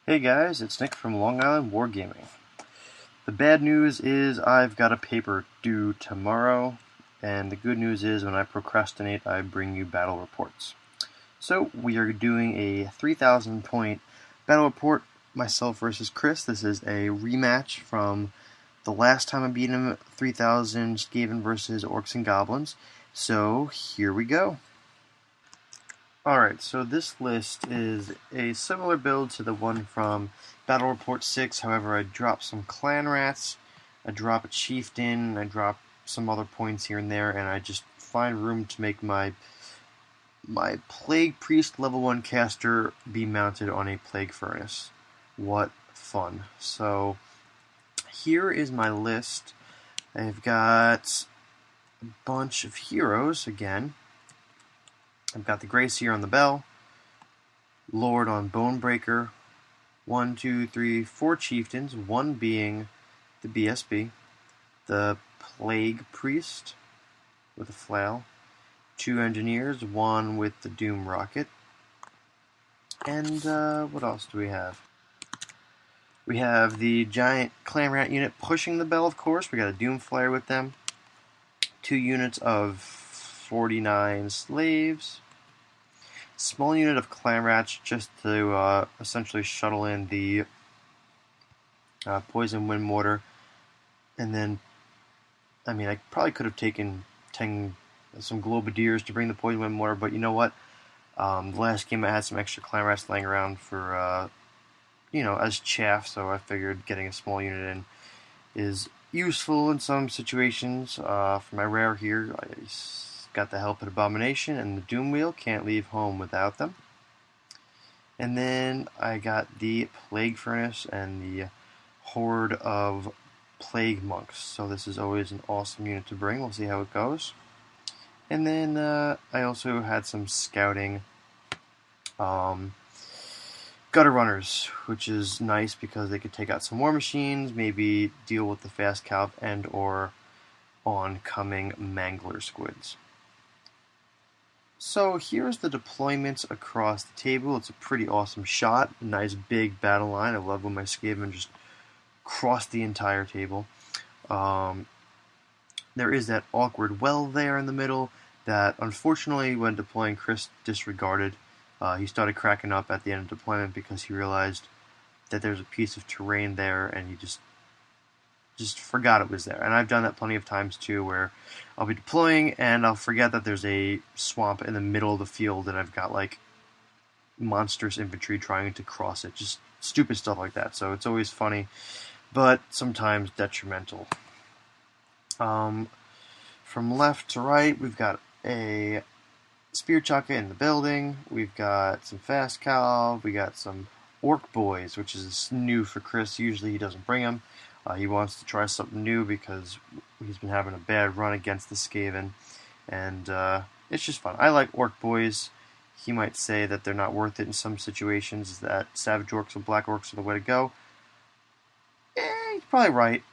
Hey guys, it's Nick from Long Island Wargaming. The bad news is I've got a paper due tomorrow, and the good news is when I procrastinate, I bring you battle reports. So we are doing a 3,000 point battle report, myself versus Chris. This is a rematch from the last time I beat him, 3,000 Skaven versus Orcs and Goblins. So here we go. Alright, so this list is a similar build to the one from Battle Report 6, however I drop some clan rats, I drop a chieftain, I drop some other points here and there, and I just find room to make my Plague Priest level 1 caster be mounted on a Plague Furnace. What fun. So, here is my list. I've got a bunch of heroes again. I've got the Gracier on the Bell, Lord on Bonebreaker, 1, 2, 3, 4 chieftains, one being the BSB, the Plague Priest with a flail, 2 engineers, one with the Doom Rocket, and what else do we have? We have the giant Clan Rat unit pushing the Bell, of course. We got a Doom Flare with them, 2 units of 49 slaves, small unit of clan rats just to essentially shuttle in the poison wind mortar, and then I probably could have taken some globadiers to bring the poison wind mortar, but you know what? The last game I had some extra clan rats laying around for as chaff, so I figured getting a small unit in is useful in some situations. For my rare here, I got the help at Abomination and the Doom Wheel. Can't leave home without them. And then I got the Plague Furnace and the Horde of Plague Monks. So this is always an awesome unit to bring. We'll see how it goes. And then I also had some scouting Gutter Runners, which is nice because they could take out some war machines, maybe deal with the fast calv and or oncoming Mangler squids. So here's the deployments across the table. It's a pretty awesome shot. Nice big battle line. I love when my Skaven just cross the entire table. There is that awkward well there in the middle that unfortunately when deploying Chris disregarded. He started cracking up at the end of deployment because he realized that there's a piece of terrain there and he just forgot it was there. And I've done that plenty of times too, where I'll be deploying and I'll forget that there's a swamp in the middle of the field and I've got like monstrous infantry trying to cross it. Just stupid stuff like that. So it's always funny, but sometimes detrimental. From left to right, we've got a Spear Chaka in the building. We've got some Fast Calv. We got some Orc Boys, which is new for Chris. Usually he doesn't bring them. He wants to try something new because he's been having a bad run against the Skaven, and it's just fun. I like Orc Boys. He might say that they're not worth it in some situations, that Savage Orcs or Black Orcs are the way to go. He's probably right,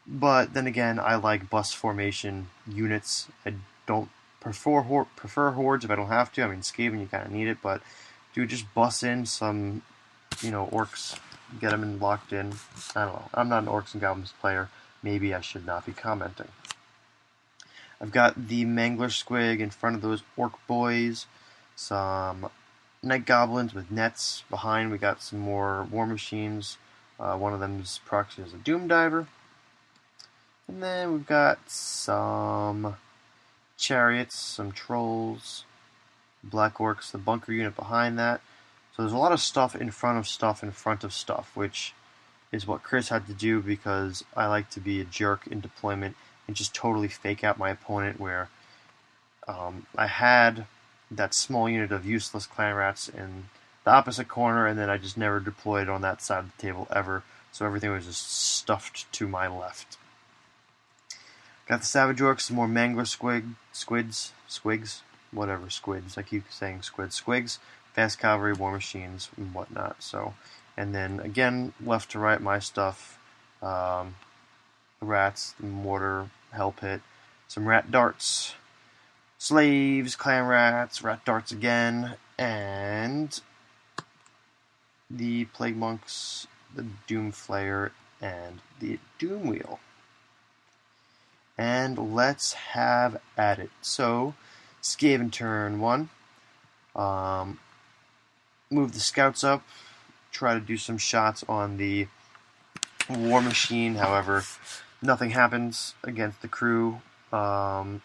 but then again, I like bus formation units. I don't prefer hordes if I don't have to. I mean, Skaven, you kind of need it, but dude, just bus in some, orcs, get them locked in. I don't know. I'm not an Orcs and Goblins player. Maybe I should not be commenting. I've got the Mangler Squig in front of those Orc Boys. Some Night Goblins with nets behind. We got some more War Machines. One of them is proxy as a Doom Diver. And then we've got some Chariots, some Trolls, Black Orcs, the Bunker unit behind that. So there's a lot of stuff in front of stuff in front of stuff, which is what Chris had to do because I like to be a jerk in deployment and just totally fake out my opponent where I had that small unit of useless clan rats in the opposite corner and then I just never deployed on that side of the table ever, so everything was just stuffed to my left. Got the Savage Orcs, some more Mangler Squids, I keep saying Squigs, Fast Cavalry, War Machines, and whatnot. So, and then again, left to right, my stuff, the rats, the mortar, hell pit, some rat darts, slaves, clan rats, rat darts again, and the Plague Monks, the Doom Flayer, and the Doom Wheel. And let's have at it. So, Skaven Turn I. Move the scouts up, try to do some shots on the War Machine. However, nothing happens against the crew, probably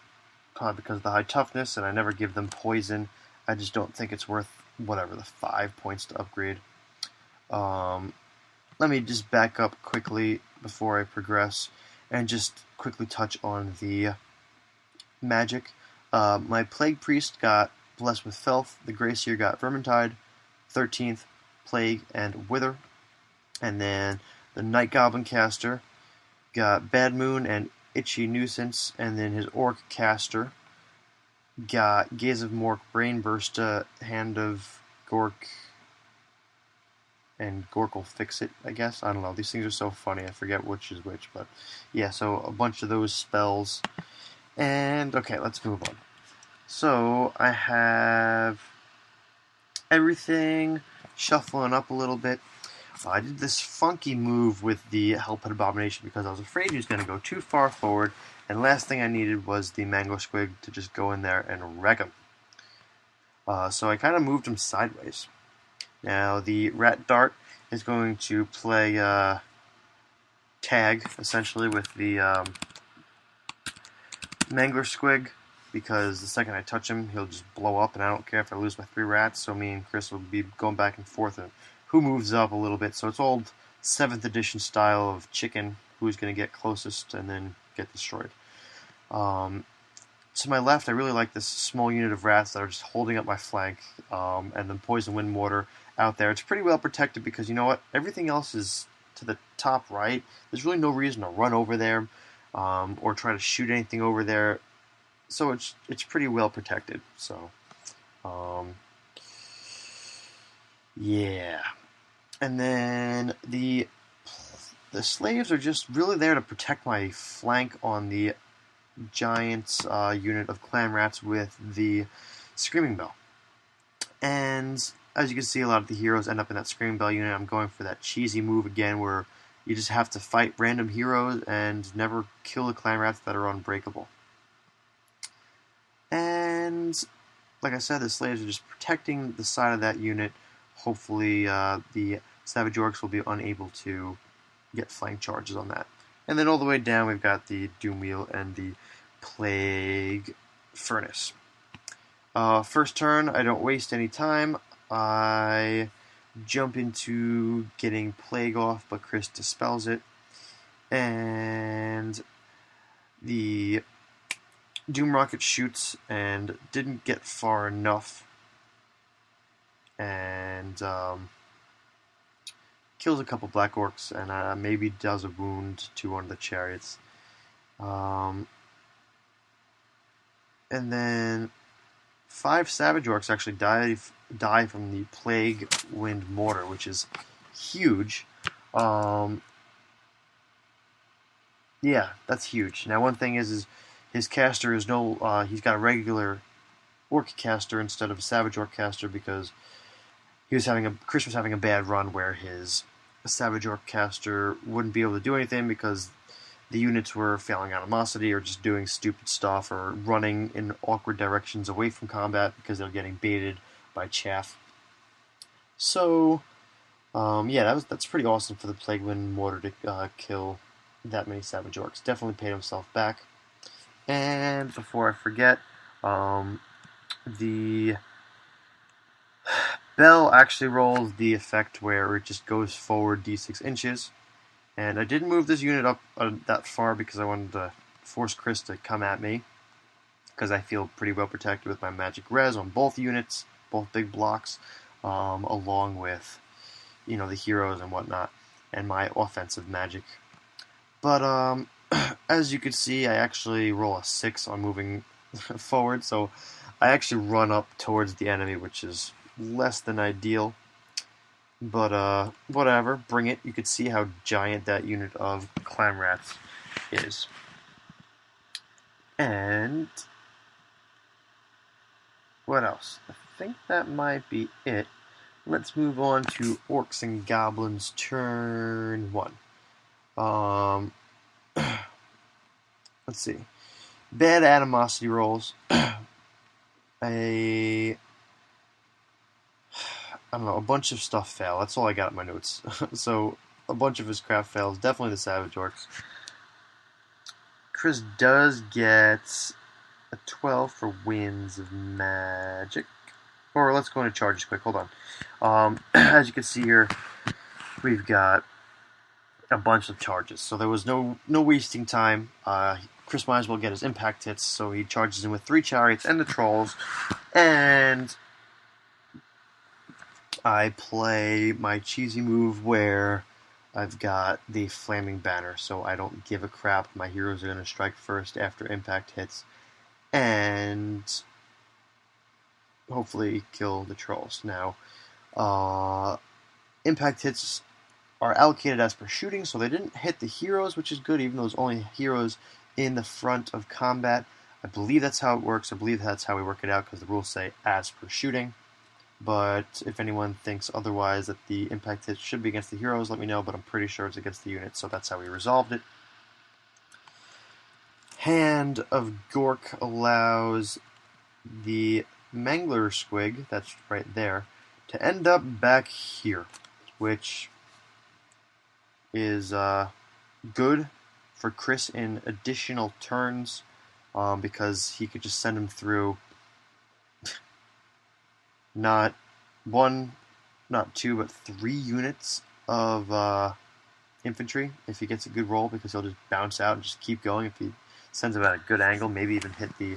because of the high toughness, and I never give them poison. I just don't think it's worth, whatever, the 5 points to upgrade. Let me just back up quickly before I progress and just quickly touch on the magic. My Plague Priest got Blessed with Filth, the Grey Seer got Vermintide, 13th, Plague, and Wither. And then the Night Goblin caster got Bad Moon and Itchy Nuisance, and then his Orc caster got Gaze of Mork, Brain Bursta, Hand of Gork, and Gork will fix it, I guess. I don't know. These things are so funny. I forget which is which, but yeah, so a bunch of those spells. And, okay, let's move on. So, I have everything shuffling up a little bit. I did this funky move with the Hellpit Abomination because I was afraid he was going to go too far forward, and last thing I needed was the Mango Squig to just go in there and wreck him. So I kind of moved him sideways. Now the Rat Dart is going to play tag, essentially, with the Mangler Squig, because the second I touch him, he'll just blow up, and I don't care if I lose my 3 rats, so me and Chris will be going back and forth, and who moves up a little bit. So it's old 7th edition style of chicken, who's going to get closest and then get destroyed. To my left, I really like this small unit of rats that are just holding up my flank, and then Poison Wind Mortar out there. It's pretty well protected because, you know what, everything else is to the top right. There's really no reason to run over there or try to shoot anything over there. So it's pretty well protected. So, yeah. And then the slaves are just really there to protect my flank on the Giants unit of clan rats with the Screaming Bell. And as you can see, a lot of the heroes end up in that Screaming Bell unit. I'm going for that cheesy move again where you just have to fight random heroes and never kill the clan rats that are unbreakable. And like I said, the slaves are just protecting the side of that unit. Hopefully the Savage Orcs will be unable to get flank charges on that. And then all the way down we've got the Doom Wheel and the Plague Furnace. First turn, I don't waste any time. I jump into getting Plague off, but Chris dispels it. And the Doom Rocket shoots and didn't get far enough. And kills a couple Black Orcs and maybe does a wound to one of the chariots. And then 5 Savage Orcs actually die from the Plague Wind Mortar, which is huge. Yeah, that's huge. Now, one thing is his caster is he's got a regular Orc caster instead of a Savage Orc caster because Chris was having a bad run where his Savage Orc caster wouldn't be able to do anything because the units were failing animosity or just doing stupid stuff or running in awkward directions away from combat because they're getting baited by chaff. So, yeah, that's pretty awesome for the Plague Wind Mortar to kill that many Savage Orcs. Definitely paid himself back. And before I forget, the Bell actually rolls the effect where it just goes forward d6 inches. And I didn't move this unit up that far because I wanted to force Chris to come at me. Because I feel pretty well protected with my magic res on both units, both big blocks, along with, the heroes and whatnot, and my offensive magic. But as you can see, I actually roll a 6 on moving forward, so I actually run up towards the enemy, which is less than ideal. But, whatever, bring it. You can see how giant that unit of clan rats is. And what else? I think that might be it. let's move on to Orcs and Goblins turn 1. Let's see. Bad animosity rolls. I don't know, a bunch of stuff fail. That's all I got in my notes. So, a bunch of his craft fails. Definitely the Savage Orcs. Chris does get a 12 for Winds of Magic. Or let's go into charges quick. Hold on. As you can see here, we've got a bunch of charges. So there was no wasting time. Chris might as well get his impact hits. So he charges in with 3 chariots and the trolls. And I play my cheesy move where I've got the Flaming Banner, so I don't give a crap. My heroes are going to strike first after impact hits, and hopefully kill the trolls. Now, impact hits are allocated as per shooting, so they didn't hit the heroes, which is good, even though it's only heroes in the front of combat. I believe that's how it works. I believe that's how we work it out, because the rules say as per shooting. But if anyone thinks otherwise, that the impact hits should be against the heroes, let me know, but I'm pretty sure it's against the units, so that's how we resolved it. Hand of Gork allows the Mangler Squig, that's right there, to end up back here, which is good for Chris in additional turns, because he could just send him through not 1, not 2, but 3 units of infantry if he gets a good roll, because he'll just bounce out and just keep going if he sends him at a good angle, maybe even hit the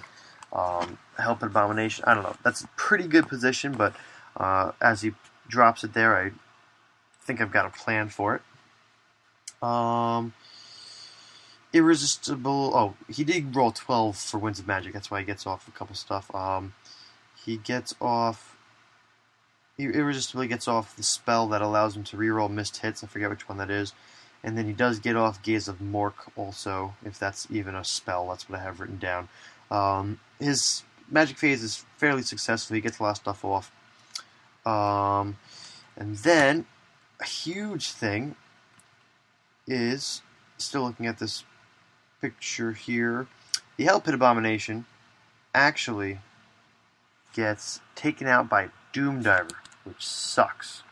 Help Abomination. I don't know. That's a pretty good position, but as he drops it there, I think I've got a plan for it. Irresistible. Oh, he did roll 12 for Winds of Magic. That's why he gets off a couple stuff. He gets off. He irresistibly gets off the spell that allows him to reroll missed hits. I forget which one that is. And then he does get off Gaze of Mork also, if that's even a spell. That's what I have written down. His magic phase is fairly successful. He gets a lot of stuff off. And then, a huge thing is, still looking at this picture here, the Hell Pit Abomination actually gets taken out by Doom Diver, which sucks.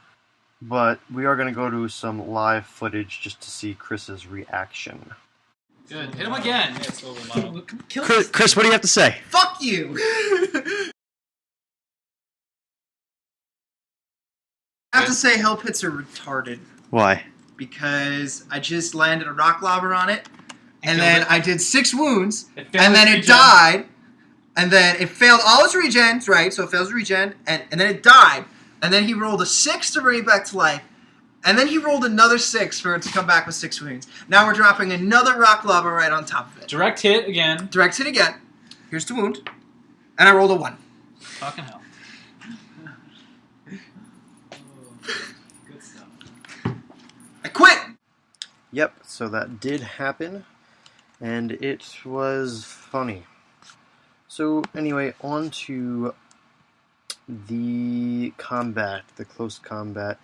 But we are going to go to some live footage just to see Chris's reaction. Good. Hit him again. Chris, what do you have to say? Fuck you! I have to say Hell Pits are retarded. Why? Because I just landed a rock lobber on it, and then I did 6 wounds, and then it regen. died, and then it failed all its regens, right? So it fails regen, and then it died, and then he rolled a 6 to bring it back to life, and then he rolled another 6 for it to come back with 6 wounds. Now we're dropping another rock lobber right on top of it. Direct hit again. Direct hit again. Here's the wound, and I rolled a 1. Fucking hell. Good stuff. I quit! Yep, so that did happen, and it was funny. So anyway, on to the combat, the close combat.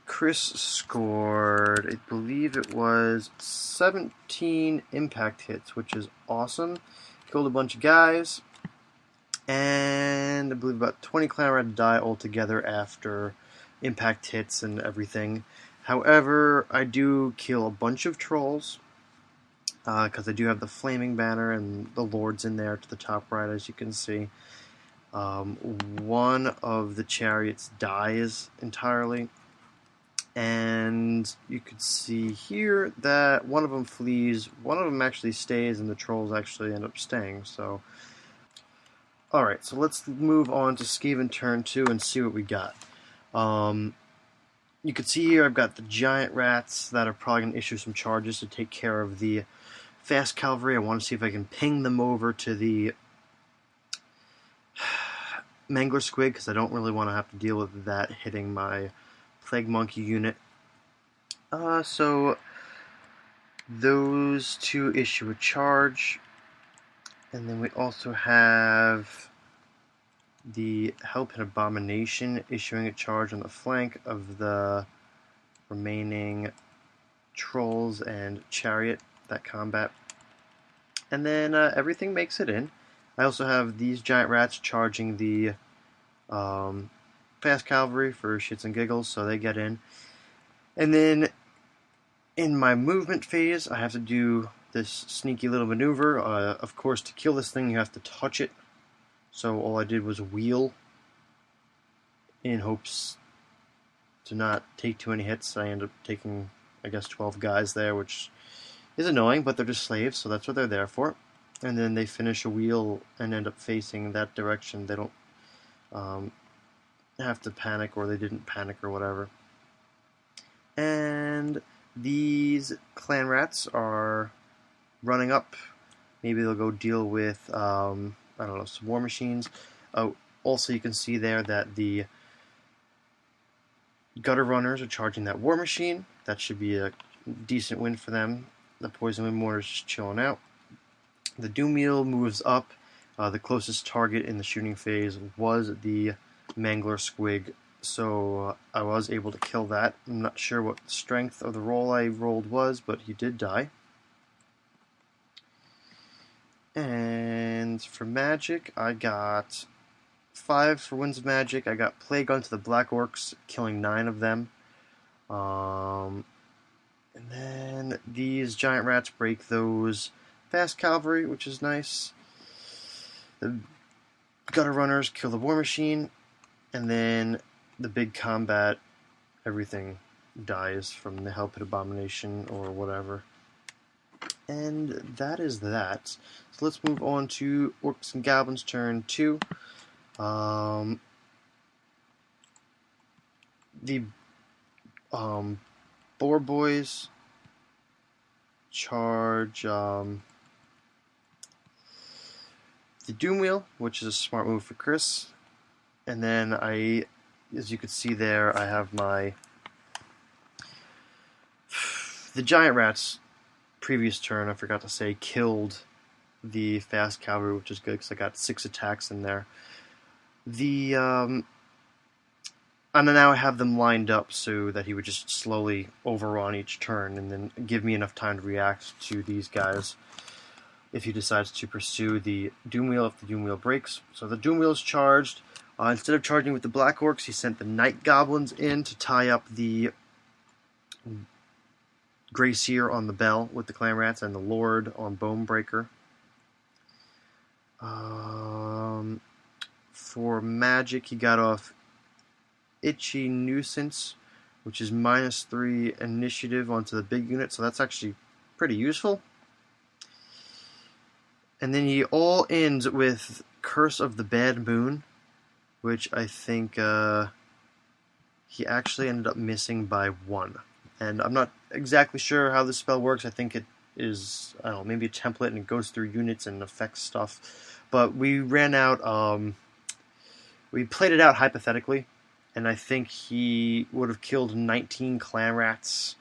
Chris scored, I believe it was 17 impact hits, which is awesome. Killed a bunch of guys, and I believe about 20 clan had to die altogether after impact hits and everything. However, I do kill a bunch of trolls, because I do have the Flaming Banner and the Lords in there to the top right, as you can see. One of the chariots dies entirely, and you could see here that one of them flees, one of them actually stays, and the trolls actually end up staying. So, alright, so let's move on to Skaven Turn 2 and see what we got. You can see here I've got the giant rats that are probably going to issue some charges to take care of the fast cavalry. I want to see if I can ping them over to the Mangler Squig, because I don't really want to have to deal with that hitting my Plague Monkey unit. So those two issue a charge, and then we also have the Help and Abomination issuing a charge on the flank of the remaining trolls and chariot that combat. And then everything makes it in. I also have these giant rats charging the fast cavalry for shits and giggles, so they get in. And then in my movement phase, I have to do this sneaky little maneuver. Of course, to kill this thing, you have to touch it. So all I did was wheel in hopes to not take too many hits. I ended up taking, I guess, 12 guys there, which is annoying, but they're just slaves, so that's what they're there for. And then they finish a wheel and end up facing that direction. They don't have to panic, or they didn't panic, or whatever. And these clan rats are running up. Maybe they'll go deal with, I don't know, some war machines. Also, you can see there that the gutter runners are charging that war machine. That should be a decent win for them. The poison wind mortar is just chilling out. The doom wheel moves up. The closest target in the shooting phase was the mangler squig, so I was able to kill that. I'm not sure what the strength of the roll I rolled was, but he did die. And for magic, I got 5 for Winds of Magic. I got Plague onto the Black Orcs, killing 9 of them. And then these giant rats break those fast cavalry, which is nice. The gutter runners kill the war machine. And then the big combat, everything dies from the Help and Abomination or whatever. And that is that. So let's move on to Orcs and Goblins turn 2. The Boar Boys charge the Doom Wheel, which is a smart move for Chris. And then as you can see there, I have the giant rats. Previous turn, I forgot to say, killed the fast cavalry, which is good because I got 6 attacks in there. And now I have them lined up so that he would just slowly overrun each turn and then give me enough time to react to these guys if he decides to pursue the Doom Wheel if the Doom Wheel breaks. So the Doom Wheel is charged. Instead of charging with the Black Orcs, he sent the Night Goblins in to tie up the Grey Seer on the Bell with the Clan Rats and the Lord on Bonebreaker. For magic, he got off Itchy Nuisance, which is -3 initiative onto the big unit, so that's actually pretty useful. And then he all ends with Curse of the Bad Moon, which I think he actually ended up missing by 1. And I'm not exactly sure how this spell works. I think it is, I don't know, maybe a template and it goes through units and affects stuff. But we ran out, we played it out hypothetically, and I think he would have killed 19 clan rats,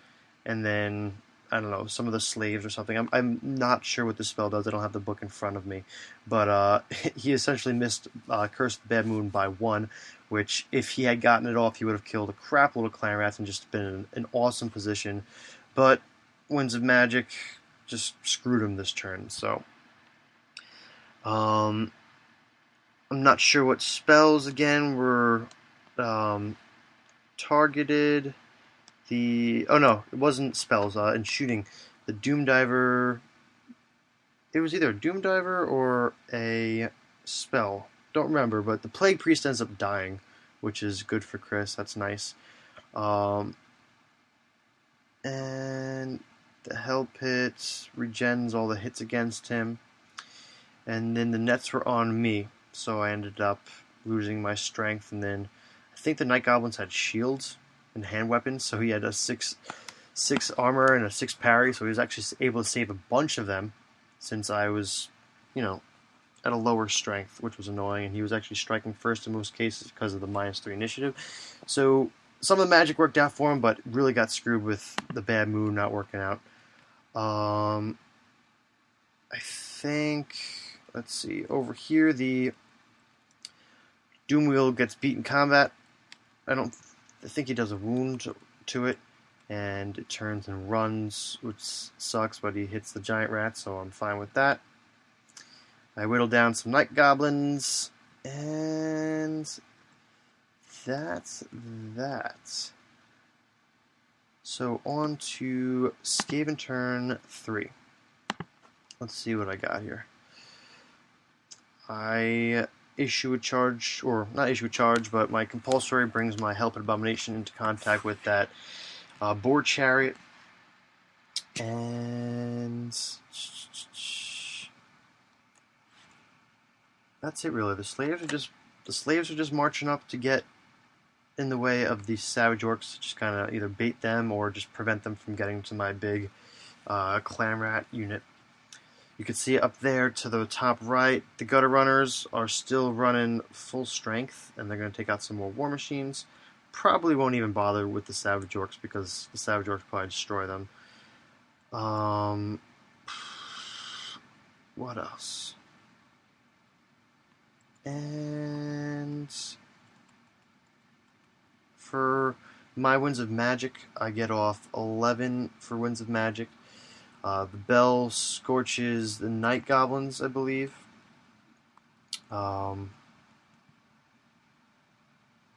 and then, I don't know, some of the slaves or something. I'm not sure what this spell does. I don't have the book in front of me. But he essentially missed Curse of the Bad Moon by 1, which, if he had gotten it off, he would have killed a crap load of clan rats and just been in an awesome position. But Winds of Magic just screwed him this turn, so I'm not sure what spells, again, were targeted. Oh no, it wasn't spells. In shooting, the Doom Diver, it was either a Doom Diver or a spell. Don't remember, but the Plague Priest ends up dying, which is good for Chris. That's nice. And the Hell Pit regens all the hits against him. And then the nets were on me, so I ended up losing my strength. And then I think the Night Goblins had shields and hand weapons, so he had a 6 armor and a 6 parry, so he was actually able to save a bunch of them, since I was, at a lower strength, which was annoying, and he was actually striking first in most cases because of the -3 initiative. So some of the magic worked out for him, but really got screwed with the Bad Moon not working out. I think, let's see, over here the Doomwheel gets beat in combat. I think he does a wound to it, and it turns and runs, which sucks, but he hits the giant rat, so I'm fine with that. I whittle down some night goblins, and that's that. So on to Skaven Turn 3. Let's see what I got here. I issue a charge, or not issue a charge, but my compulsory brings my Help and Abomination into contact with that boar chariot. And that's it really. The slaves are just marching up to get in the way of the savage orcs, just kind of either bait them or just prevent them from getting to my big clan rat unit. You can see up there to the top right, the gutter runners are still running full strength, and they're going to take out some more war machines. Probably won't even bother with the savage orcs because the savage orcs probably destroy them. What else? And for my Winds of Magic, I get off 11 for Winds of Magic. The bell scorches the night goblins, I believe.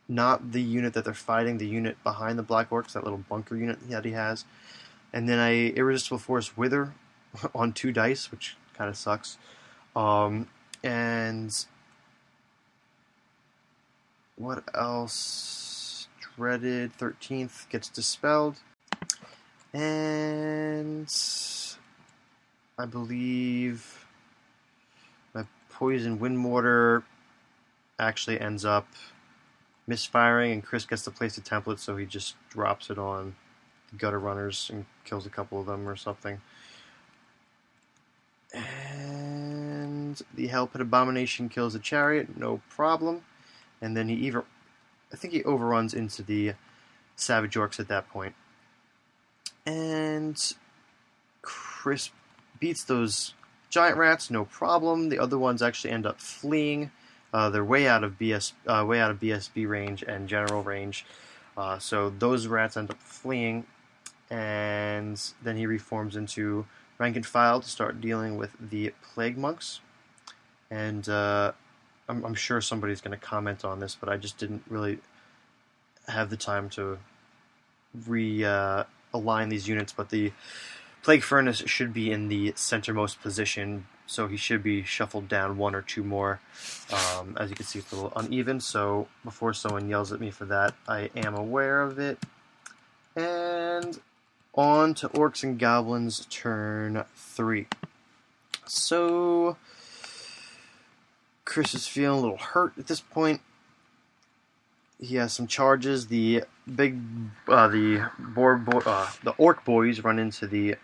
Not the unit that they're fighting, the unit behind the black orcs, that little bunker unit that he has. And then I Irresistible Force Wither on 2 dice, which kind of sucks. And what else? Dreaded 13th gets dispelled. And I believe my Poison Wind Mortar actually ends up misfiring, and Chris gets to place the template, so he just drops it on the gutter runners and kills a couple of them or something. And the Help and Abomination kills the chariot, no problem. And then I think he overruns into the savage orcs at that point. And Chris beats those giant rats, no problem. The other ones actually end up fleeing. They're way out of BSB range and general range, so those rats end up fleeing. And then he reforms into rank and file to start dealing with the plague monks. And I'm sure somebody's going to comment on this, but I just didn't really have the time to align these units, but the Plague Furnace should be in the centermost position, so he should be shuffled down 1 or 2 more. As you can see, it's a little uneven, so before someone yells at me for that, I am aware of it. And on to Orcs and Goblins turn 3. So Chris is feeling a little hurt at this point. He has some charges. The orc boys run into the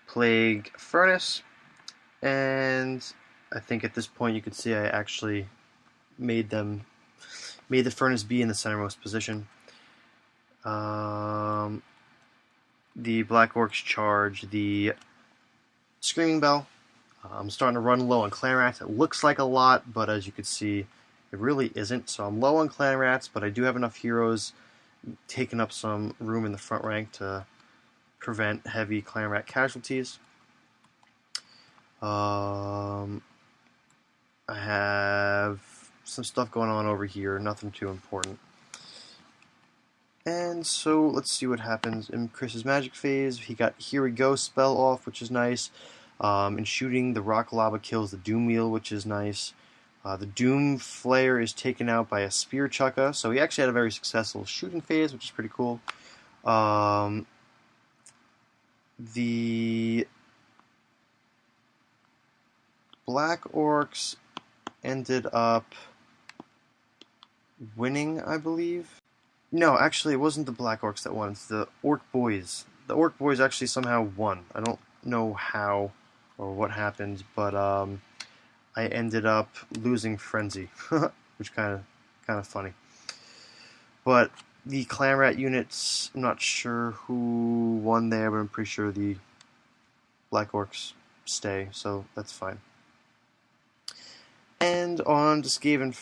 plague furnace, and I think at this point you can see I actually made the furnace be in the centermost position. The black orcs charge the screaming bell. I'm starting to run low on clan rats. It looks like a lot, but as you can see, it really isn't. So I'm low on clan rats, but I do have enough heroes taking up some room in the front rank to prevent heavy clan rat casualties. I have some stuff going on over here, nothing too important. And so let's see what happens in Chris's magic phase. He got Here We Go spell off, which is nice. In shooting, the rock lava kills the doom wheel, which is nice. The Doom Flayer is taken out by a Spear Chukka, so he actually had a very successful shooting phase, which is pretty cool. The Black Orcs ended up winning, I believe. No, actually, it wasn't the Black Orcs that won. It's the Orc Boys. The Orc Boys actually somehow won. I don't know how or what happened, but I ended up losing Frenzy, which kind of funny. But the Clan Rat units, I'm not sure who won there, but I'm pretty sure the Black Orcs stay, so that's fine. And on to Skaven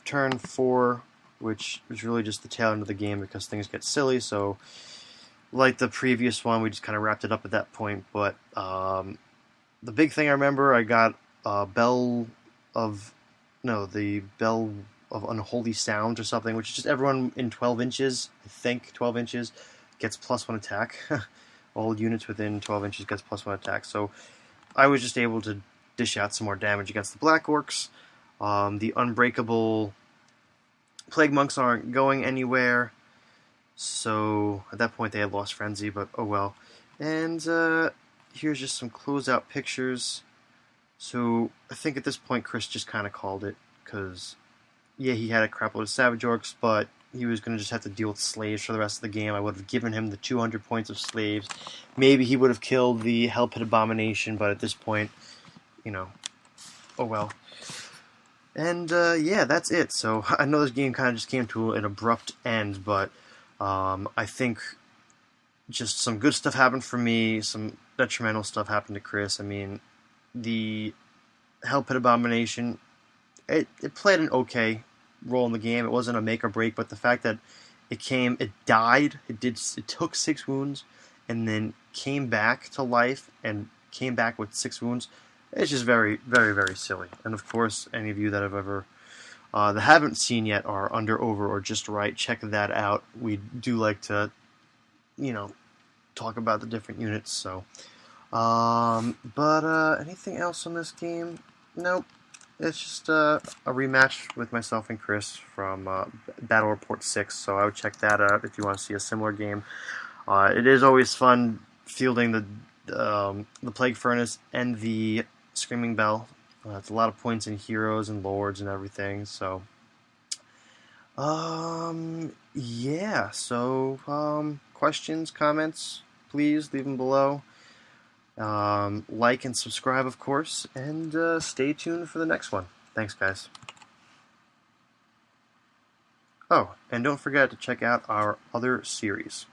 turn 4, which was really just the tail end of the game because things get silly. So, like the previous one, we just kind of wrapped it up at that point. But the big thing I remember, I got the Bell of Unholy Sound or something, which is just everyone in 12 inches, I think 12 inches, gets +1 attack. All units within 12 inches gets +1 attack. So I was just able to dish out some more damage against the Black Orcs. The Unbreakable Plague Monks aren't going anywhere. So at that point they had lost Frenzy, but oh well. And here's just some closeout pictures. So I think at this point Chris just kind of called it, because yeah, he had a crap load of Savage Orcs, but he was going to just have to deal with slaves for the rest of the game. I would have given him the 200 points of slaves. Maybe he would have killed the Hell Pit Abomination, but at this point, you know, oh well. And yeah, that's it. So I know this game kind of just came to an abrupt end, but I think just some good stuff happened for me, some detrimental stuff happened to Chris. I mean, the Hell Pit Abomination, it played an okay role in the game. It wasn't a make or break, but the fact that it died, it took 6 wounds, and then came back to life and came back with 6 wounds. It's just very, very, very silly. And of course, any of you that have ever that haven't seen yet are Under, Over, or Just Right, check that out. We do like to, talk about the different units. So, but anything else on this game? Nope. It's just a rematch with myself and Chris from Battle Report 6. So I would check that out if you want to see a similar game. It is always fun fielding the Plague Furnace and the Screaming Bell. It's a lot of points in heroes and lords and everything. So, yeah. So, questions, comments, please leave them below. Like and subscribe, of course, and stay tuned for the next one. Thanks, guys. Oh, and don't forget to check out our other series.